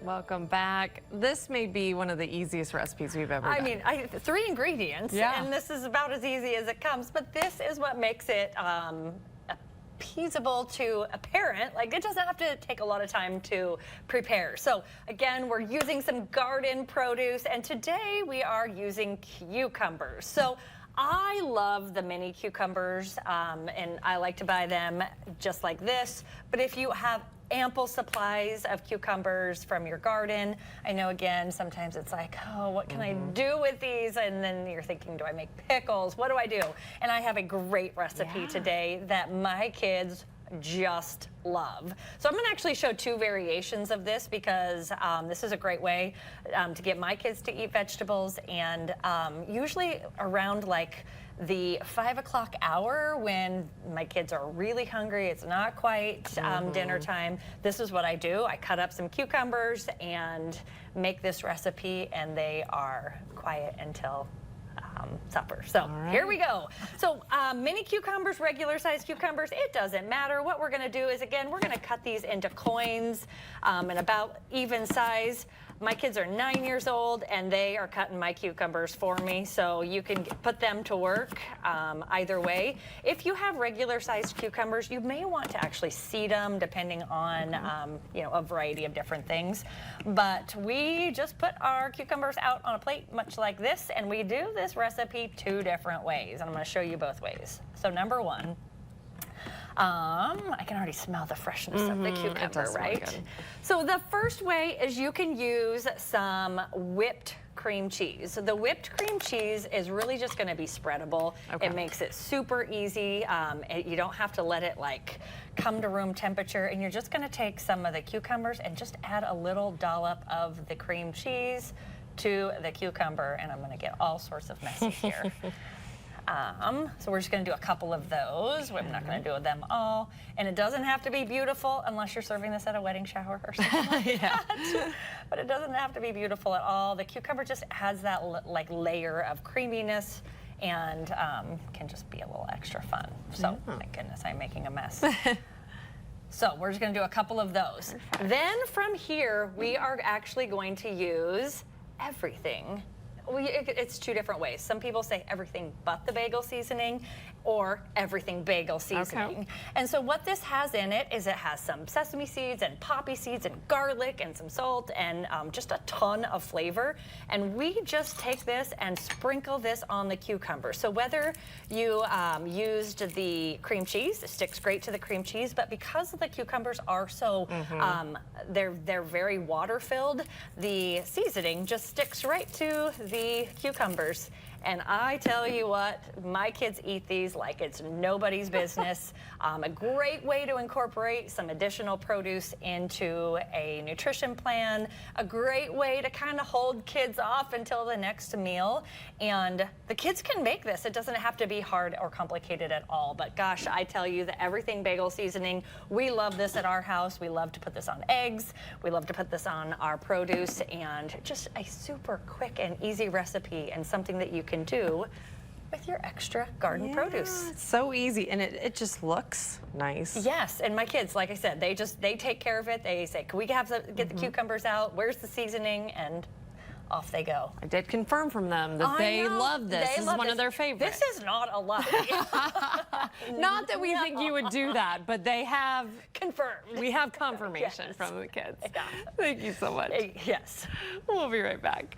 Welcome back. This may be one of the easiest recipes we've ever done. I mean, 3 ingredients, and this is about as easy as it comes, but this is what makes it appeasable to a parent. Like, it doesn't have to take a lot of time to prepare. So again, we're using some garden produce, and today we are using cucumbers. So I love the mini cucumbers, and I like to buy them just like this. But if you have ample supplies of cucumbers from your garden, I know, again, sometimes it's like, oh, what can I do with these? And then you're thinking, do I make pickles? What do I do? And I have a great recipe today that my kids just love. So I'm going to actually show 2 variations of this because this is a great way to get my kids to eat vegetables, and usually around like the 5 o'clock hour when my kids are really hungry, it's not quite dinner time. This is what I do. I cut up some cucumbers and make this recipe, and they are quiet until supper. So here we go. So mini cucumbers, regular size cucumbers, it doesn't matter. What we're going to do is, again, we're going to cut these into coins and about even size. My kids are 9 years old, and they are cutting my cucumbers for me, so you can put them to work either way. If you have regular sized cucumbers, you may want to actually seed them, depending on you know, a variety of different things. But we just put our cucumbers out on a plate, much like this, and we do this recipe 2 different ways, and I'm going to show you both ways. So number 1. I can already smell the freshness of the cucumber, right? So the first way is you can use some whipped cream cheese. The whipped cream cheese is really just going to be spreadable. It makes it super easy. You don't have to let it like come to room temperature, and you're just going to take some of the cucumbers and just add a little dollop of the cream cheese to the cucumber, and I'm going to get all sorts of messy here. So we're just going to do a couple of those. We're not going to do them all. And it doesn't have to be beautiful unless you're serving this at a wedding shower or something like that. But it doesn't have to be beautiful at all. The cucumber just adds that like layer of creaminess and can just be a little extra fun. So, thank goodness I'm making a mess. So we're just going to do a couple of those. Then from here, we are actually going to use everything. It's 2 different ways. Some people say everything but the bagel seasoning, or everything bagel seasoning. And so what this has in it is it has some sesame seeds and poppy seeds and garlic and some salt and just a ton of flavor. And we just take this and sprinkle this on the cucumber. So whether you used the cream cheese, it sticks great to the cream cheese, but because the cucumbers are so, they're very water filled, the seasoning just sticks right to the cucumbers. And I tell you what, my kids eat these like it's nobody's business. A great way to incorporate some additional produce into a nutrition plan. A great way to kind of hold kids off until the next meal. And the kids can make this. It doesn't have to be hard or complicated at all. But gosh, I tell you, the everything bagel seasoning, we love this at our house. We love to put this on eggs. We love to put this on our produce. And just a super quick and easy recipe, and something that you can do with your extra garden produce. It's so easy, and it just looks nice. Yes, and my kids, like I said, they take care of it. They say, can we get the cucumbers out? Where's the seasoning? And off they go. I did confirm from them that they love this. This is one of their favorites. This is not a lie. Not that we think you would do that, but they have confirmed. We have confirmation from the kids. Thank you so much. Yes. We'll be right back.